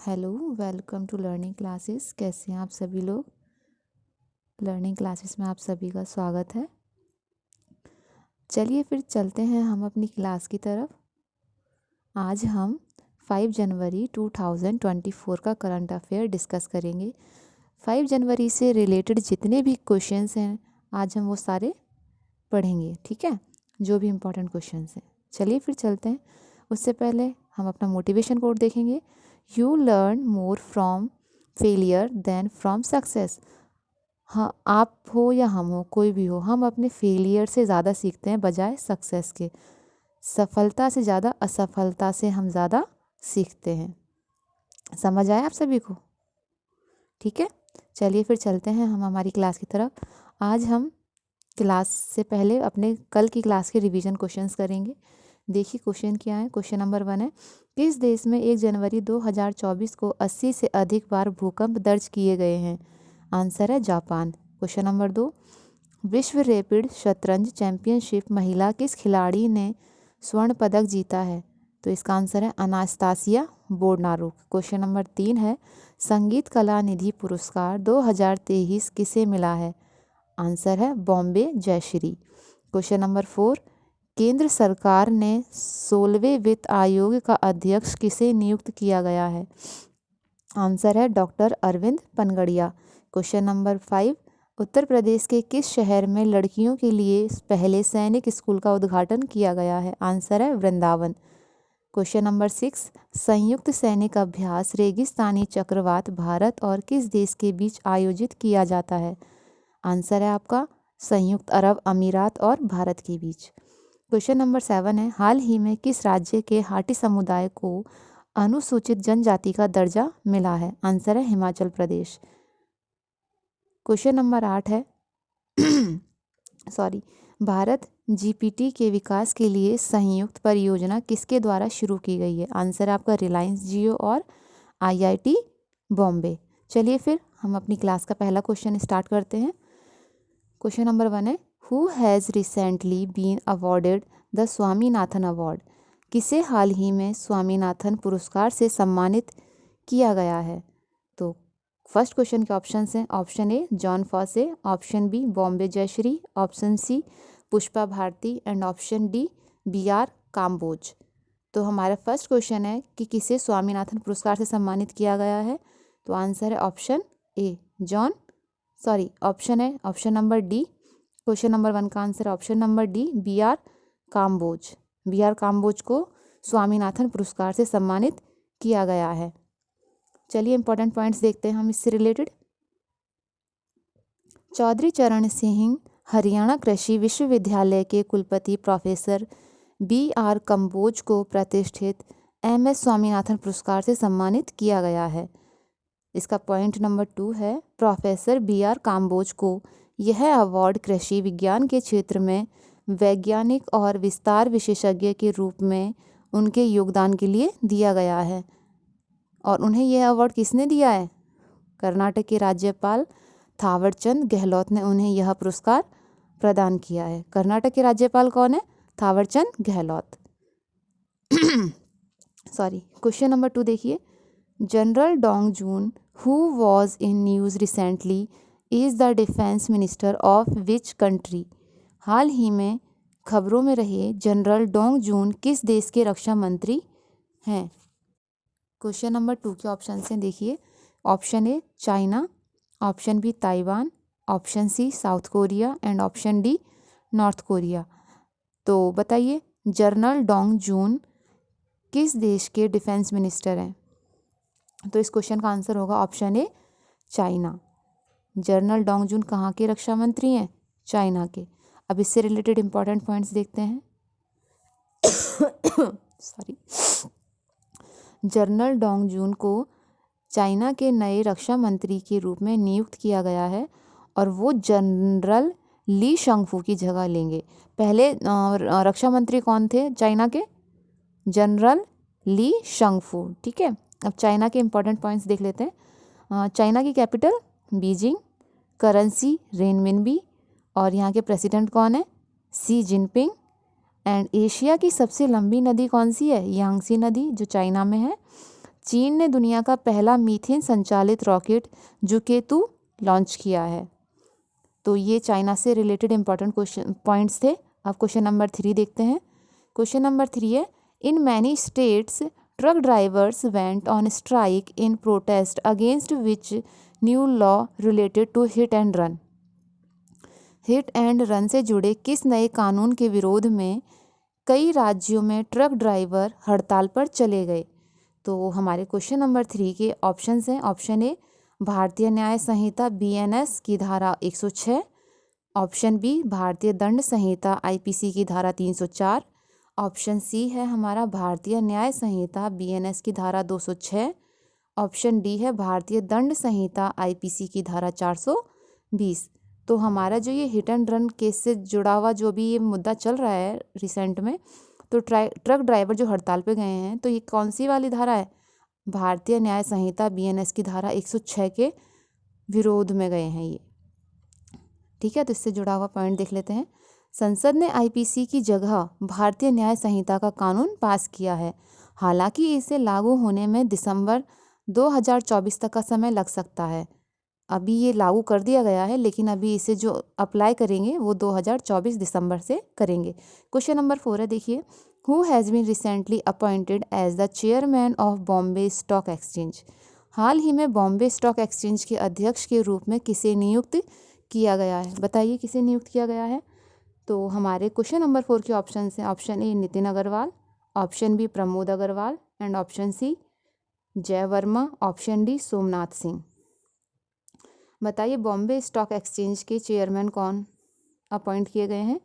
Hello, welcome to learning classes. कैसे हैं आप सभी लोग? लर्निंग क्लासेस में आप सभी का स्वागत है। चलिए फिर चलते हैं हम अपनी क्लास की तरफ। आज हम 5 जनवरी 2024 का करंट अफेयर डिस्कस करेंगे। 5 जनवरी से रिलेटेड जितने भी क्वेश्चंस हैं आज हम वो सारे पढ़ेंगे, ठीक है? जो भी इम्पोर्टेंट क्वेश्चंस हैं। चलिए फिर चलते हैं। उससे पहले हम अपना मोटिवेशन कोट देखेंगे। You learn more from failure than from success. हाँ, आप हो या हम हो, कोई भी हो, हम अपने फेलियर से ज़्यादा सीखते हैं बजाय सक्सेस के। सफलता से ज़्यादा असफलता से हम ज़्यादा सीखते हैं। समझ आया आप सभी को? ठीक है, चलिए फिर चलते हैं हम हमारी क्लास की तरफ। आज हम क्लास से पहले अपने कल की क्लास के रिवीजन क्वेश्चंस करेंगे। देखिए क्वेश्चन क्या है। क्वेश्चन नंबर 1 है, किस देश में 1 जनवरी 2024 को 80 से अधिक बार भूकंप दर्ज किए गए हैं? आंसर है जापान। क्वेश्चन नंबर 2, विश्व रैपिड शतरंज चैंपियनशिप महिला किस खिलाड़ी ने स्वर्ण पदक जीता है? तो इसका आंसर है अनास्तासिया बोर्डनारुक। क्वेश्चन नंबर 3 है, संगीत कला निधि पुरस्कार 2023 किसे मिला है? आंसर है बॉम्बे जयश्री। क्वेश्चन नंबर 4, केंद्र सरकार ने 16वें वित्त आयोग का अध्यक्ष किसे नियुक्त किया गया है? आंसर है doctor Arvind Panagariya. Question number 5, Uttar Pradesh के किस शहर में लड़कियों के लिए पहले सैनिक स्कूल का उद्घाटन किया गया है? आंसर है वृंदावन। क्वेश्चन नंबर 6, संयुक्त सैनिक अभ्यास रेगिस्तानी चक्रवात भारत और किस देश के बीच आयोजित किया जाता है? आंसर है आपका संयुक्त अरब अमीरात और भारत के बीच। क्वेश्चन नंबर 7 है, हाल ही में किस राज्य के हाटी समुदाय को अनुसूचित जनजाति का दर्जा मिला है? आंसर है हिमाचल प्रदेश। क्वेश्चन नंबर 8 है भारत जीपीटी के विकास के लिए संयुक्त परियोजना किसके द्वारा शुरू की गई है? आंसर है आपका रिलायंस जियो और आईआईटी बॉम्बे। चलिए फिर हम अपनी क्लास का पहला क्वेश्चन स्टार्ट करते हैं। क्वेश्चन नंबर 1 है, who has recently been awarded the Swaminathan award? किसे हाल ही में स्वामीनाथन पुरस्कार से सम्मानित किया गया है? तो फर्स्ट क्वेश्चन के ऑप्शंस हैं, option A Jon Fosse, option B Bombay Jayashree, option C Pushpa Bharti and option D B R. Kamboj. तो हमारा फर्स्ट क्वेश्चन है कि किसे स्वामीनाथन पुरस्कार से सम्मानित किया गया है? तो आंसर है ऑप्शन ए ऑप्शन है option number D. Question number 1 का answer option number D B R. Kamboj. B R. Kamboj को स्वामीनाथन पुरस्कार से सम्मानित किया गया है। चलिए इंपॉर्टेंट पॉइंट्स देखते हैं हम इससे रिलेटेड। चौधरी चरण सिंह हरियाणा कृषि विश्वविद्यालय के कुलपति प्रोफेसर बी.आर. काम्बोज को प्रतिष्ठित एम.एस. स्वामीनाथन पुरस्कार से सम्मानित किया गया है। इसका पॉइंट नंबर 2 है, प्रोफेसर बी.आर. काम्बोज को यह अवार्ड कृषि विज्ञान के क्षेत्र में वैज्ञानिक और विस्तार विशेषज्ञ के रूप में उनके योगदान के लिए दिया गया है। और उन्हें यह अवार्ड किसने दिया है? कर्नाटक के राज्यपाल थावरचंद गहलोत ने उन्हें यह पुरस्कार प्रदान किया है। कर्नाटक के राज्यपाल कौन है? थावरचंद गहलोत। क्वेश्चन नंबर 2 देखिए, general Dong Jun who was in news recently is the defence minister of which country? हाल ही में खबरों में रहे जनरल डोंग जून किस देश के रक्षा मंत्री हैं? क्वेश्चन नंबर 2 के ऑप्शन से देखिए, option A China, option B Taiwan, option C South Korea and option D North Korea. तो बताइए जनरल डोंग जून किस देश के डिफेंस मिनिस्टर हैं? तो इस क्वेश्चन का आंसर होगा option A China. General Dong Jun कहाँ के रक्षा मंत्री हैं? चाइना के। अब इससे रिलेटेड इंपॉर्टेंट पॉइंट्स देखते हैं। जनरल डोंग जून को चाइना के नए रक्षा मंत्री के रूप में नियुक्त किया गया है और वो जनरल ली शंगफू की जगह लेंगे। पहले रक्षा मंत्री कौन थे चाइना के? जनरल ली शंगफू। ठीक है, अब चाइना के इंपॉर्टेंट पॉइंट्स देख लेते हैं। चाइना की कैपिटल बीजिंग, करेंसी रेनमिनबी और यहाँ के प्रेसिडेंट कौन है? सी जिनपिंग। एंड एशिया की सबसे लंबी नदी कौन सी है? यांगसी नदी जो चाइना में है। चीन ने दुनिया का पहला मीथेन संचालित रॉकेट जुकेतु लॉन्च किया है। तो ये चाइना से रिलेटेड इंपॉर्टेंट क्वेश्चन पॉइंट्स थे। अब क्वेश्चन नंबर 3 देखते हैं। क्वेश्चन नंबर 3 है, in many states truck drivers went on strike in protest against which new law related to hit and run. Hit and run से जुड़े किस नए कानून के विरोध में कई राज्यों में ट्रक ड्राइवर हड़ताल पर चले गए। तो हमारे क्वेश्चन नंबर 3 के ऑप्शंस हैं। ऑप्शन ए, भारतीय न्याय संहिता BNS की धारा 106। ऑप्शन बी, भारतीय दंड संहिता IPC की धारा 304। ऑप्शन सी है हमारा भारतीय न्याय संहिता BNS की धारा 206। ऑप्शन डी है भारतीय दंड संहिता IPC की धारा 420। तो हमारा जो ये हिट एंड रन केस से जुड़ा हुआ जो भी ये मुद्दा चल रहा है रिसेंट में, तो ट्रक ड्राइवर जो हड़ताल पे गए हैं, तो ये कौन सी वाली धारा है? भारतीय न्याय संहिता BNS की धारा 106 के विरोध में गए हैं ये। ठीक है, तो इससे जुड़ा हुआ पॉइंट देख लेते हैं। संसद ने IPC की जगह भारतीय न्याय संहिता का कानून पास किया है। हालांकि इसे लागू होने में दिसंबर 2024 तक का समय लग सकता है। अभी ये लागू कर दिया गया है, लेकिन अभी इसे जो अप्लाई करेंगे वो 2024 दिसंबर से करेंगे। क्वेश्चन नंबर 4 है, देखिए, who has been recently appointed as the chairman of Bombay stock exchange. हाल ही में बॉम्बे स्टॉक एक्सचेंज के अध्यक्ष के रूप में किसे नियुक्त किया गया है? बताइए किसे नियुक्त किया गया है। तो हमारे क्वेश्चन नंबर 4 के ऑप्शन हैं। Option A, Nitin Agarwal. Option B, Pramod Agarwal. And option C, Jay Verma. Option D, Somnath Singh. बताइए बॉम्बे स्टॉक एक्सचेंज के चेयरमैन कौन अपॉइंट किए गए हैं?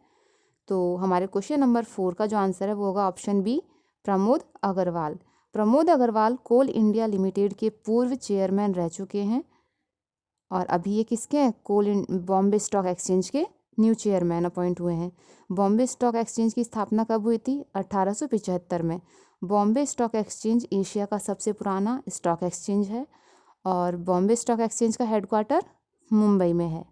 तो हमारे क्वेश्चन नंबर 4 का जो आंसर है वो होगा ऑप्शन बी, प्रमोद अग्रवाल। प्रमोद अग्रवाल कोल इंडिया लिमिटेड के पूर्व चेयरमैन रह चुके हैं और अभी ये किसके हैं? बॉम्बे स्टॉक एक्सचेंज के न्यू चेयरमैन अपॉइंट हुए हैं। बॉम्बे स्टॉक एक्सचेंज की स्थापना कब हुई थी? 1875 में। बॉम्बे स्टॉक एक्सचेंज एशिया का सबसे पुराना स्टॉक एक्सचेंज है और बॉम्बे स्टॉक एक्सचेंज का हेडक्वार्टर मुंबई में है।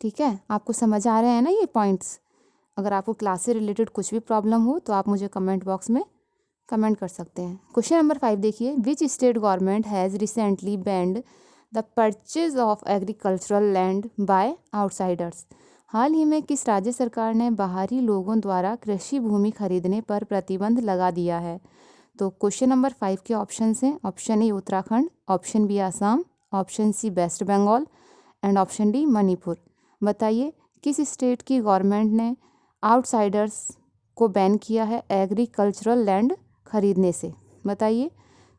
ठीक है, आपको समझ आ रहे हैं ना ये पॉइंट्स? अगर आपको क्लास से रिलेटेड कुछ भी प्रॉब्लम हो तो आप मुझे कमेंट बॉक्स में कमेंट कर सकते हैं। क्वेश्चन नंबर 5 देखिए, which state government has recently banned the purchase of agricultural land by outsiders. हाल ही में किस राज्य सरकार ने बाहरी लोगों द्वारा कृषि भूमि खरीदने पर प्रतिबंध लगा दिया है? तो क्वेश्चन नंबर 5 के ऑप्शन हैं। Option A, Uttarakhand. Option B, Assam. Option C, West Bengal. And option D, Manipur. बताइए किस स्टेट की गवर्नमेंट ने आउटसाइडर्स को बैन किया है एग्रीकल्चरल लैंड खरीदने से? बताइए।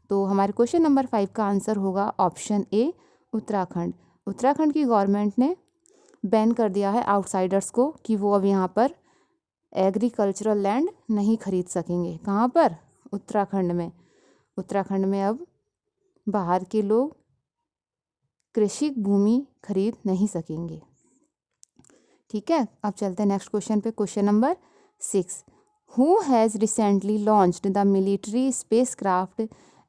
तो हमारे क्वेश्चन नंबर 5 का आंसर होगा ऑप्शन ए, उत्तराखंड। उत्तराखंड की गवर्नमेंट ने बैन कर दिया है आउटसाइडर्स को कि वो अब यहाँ पर एग्रीकल्चरल लैंड नहीं खरीद सकेंगे। कहाँ पर? उत्तराखंड में। उत्तराखंड में अब बाहर के लोग कृषि भूमि खरीद नहीं सकेंगे। ठीक है, अब चलते हैं नेक्स्ट क्वेश्चन पे। Question number 6, who has recently launched the military spacecraft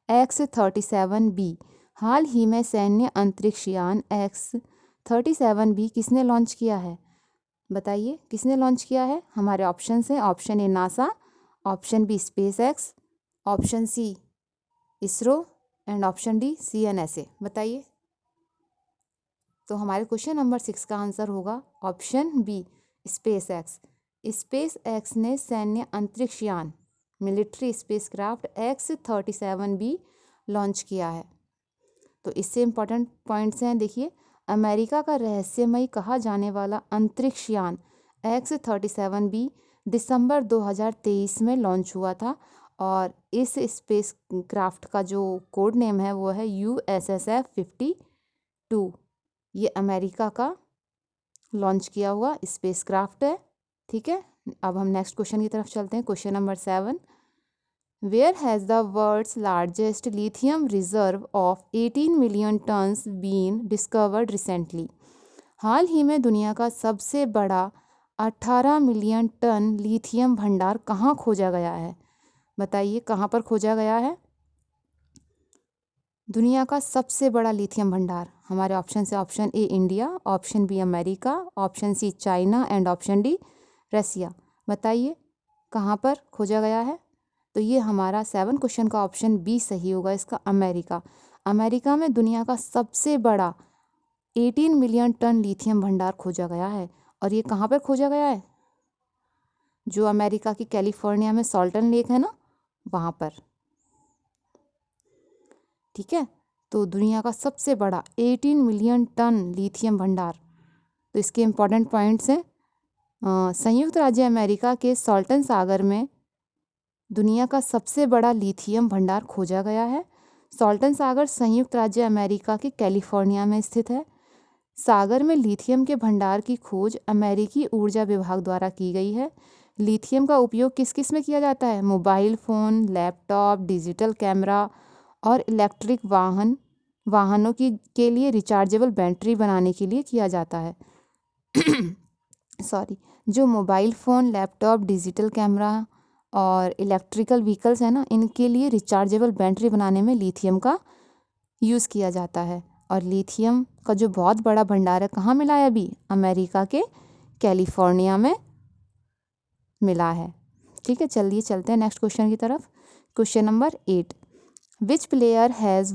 X-37B। हाल ही में सैन्य अंतरिक्ष यान X-37B किसने लॉन्च किया है? बताइए किसने लॉन्च किया है? हमारे ऑप्शन हैं। Option A, NASA. Option B, SpaceX। Option C, ISRO. And option D, CNSA। बताइए। तो हमारे क्वेश्चन नंबर 6 का आंसर होगा ऑप्शन बी, SpaceX। SpaceX ने सैन्य अंतरिक्ष यान मिलिट्री स्पेसक्राफ्ट X-37B लॉन्च किया है। तो इससे इम्पॉर्टेंट पॉइंट्स हैं, देखिए, अमेरिका का रहस्यमयी कहा जाने वाला अंतरिक्ष यान X-37B दिसंबर 2023 में लॉन्च हुआ था और इस स्पेस क्राफ्ट का जो कोड नेम है वो है USSF 52। ये अमेरिका का लॉन्च किया हुआ स्पेस क्राफ्ट है। ठीक है, अब हम नेक्स्ट क्वेश्चन की तरफ चलते हैं। Question number 7, where has the world's largest lithium reserve of 18 million tons been discovered recently. हाल ही में दुनिया का सबसे बड़ा 18 मिलियन टन लिथियम भंडार कहाँ खोजा गया है? बताइए कहाँ पर खोजा गया है दुनिया का सबसे बड़ा लिथियम भंडार? हमारे ऑप्शन से option A, India. Option B, America. Option C, China. And option D, Russia. बताइए कहाँ पर खोजा गया है? तो ये हमारा 7 क्वेश्चन का ऑप्शन बी सही होगा इसका, अमेरिका। अमेरिका में दुनिया का सबसे बड़ा 18 मिलियन टन लिथियम भंडार खोजा गया है। और ये कहाँ पर खोजा गया है? जो अमेरिका की कैलिफोर्निया में सॉल्टन लेक है ना, वहाँ पर। ठीक है, तो दुनिया का सबसे बड़ा 18 मिलियन टन लिथियम भंडार। तो इसके इम्पॉर्टेंट पॉइंट्स हैं, संयुक्त राज्य अमेरिका के सॉल्टन सागर में दुनिया का सबसे बड़ा लिथियम भंडार खोजा गया है। सॉल्टन सागर संयुक्त राज्य अमेरिका के कैलिफोर्निया में स्थित है। सागर में लिथियम के भंडार की खोज अमेरिकी ऊर्जा विभाग द्वारा की गई है। लिथियम का उपयोग किस किस में किया जाता है? Mobile phone, laptop, digital camera और इलेक्ट्रिक वाहनों के लिए रिचार्जेबल बैटरी बनाने के लिए किया जाता है। सॉरी, जो mobile phone, laptop, digital camera और इलेक्ट्रिकल व्हीकल्स है ना, इनके लिए रिचार्जेबल बैटरी बनाने में लिथियम का यूज़ किया जाता है। और लिथियम का जो बहुत बड़ा भंडार है, कहाँ मिला है अभी? अमेरिका के कैलिफोर्निया में मिला है। ठीक है, चलिए चलते हैं नेक्स्ट क्वेश्चन की तरफ। Question number 8, which player has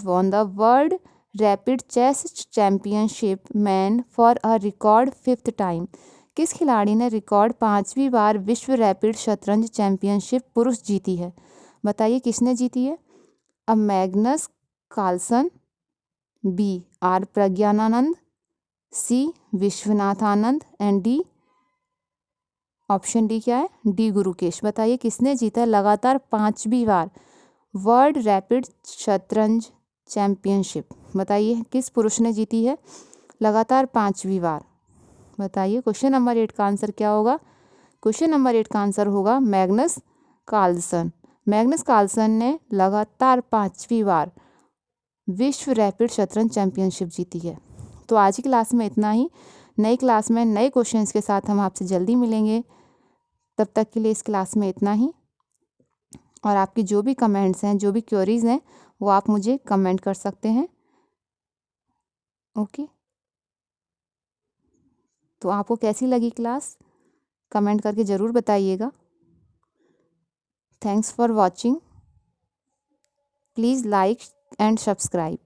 won the world rapid chess championship men for a record 5th time? किस खिलाड़ी ने रिकॉर्ड 5वीं बार विश्व रैपिड शतरंज चैंपियनशिप पुरुष जीती है? बताइए किसने जीती है? Magnus Carlsen, B R Praggnanandhaa, C Viswanathan Anand and D, option D क्या है? डी गुरुकेश। बताइए किसने जीता है लगातार 5वीं बार वर्ल्ड रैपिड शतरंज चैंपियनशिप? बताइए किस पुरुष ने जीती है लगातार 5वीं बार? बताइए। क्वेश्चन नंबर 8 का आंसर क्या होगा? क्वेश्चन नंबर 8 का आंसर होगा मैग्नस कार्लसन। मैग्नस कार्लसन ने लगातार 5वीं बार विश्व रैपिड शतरंज चैंपियनशिप जीती है। तो आज की क्लास में इतना ही। नई क्लास में नए क्वेश्चंस के साथ हम आपसे जल्दी मिलेंगे। तब तक के लिए इस क्लास में इतना ही। और आपकी जो भी कमेंट्स हैं, जो भी क्वेरीज हैं, वो आप मुझे कमेंट कर सकते हैं। ओके, तो आपको कैसी लगी क्लास? कमेंट करके ज़रूर बताइएगा। Thanks for watching. Please like and subscribe.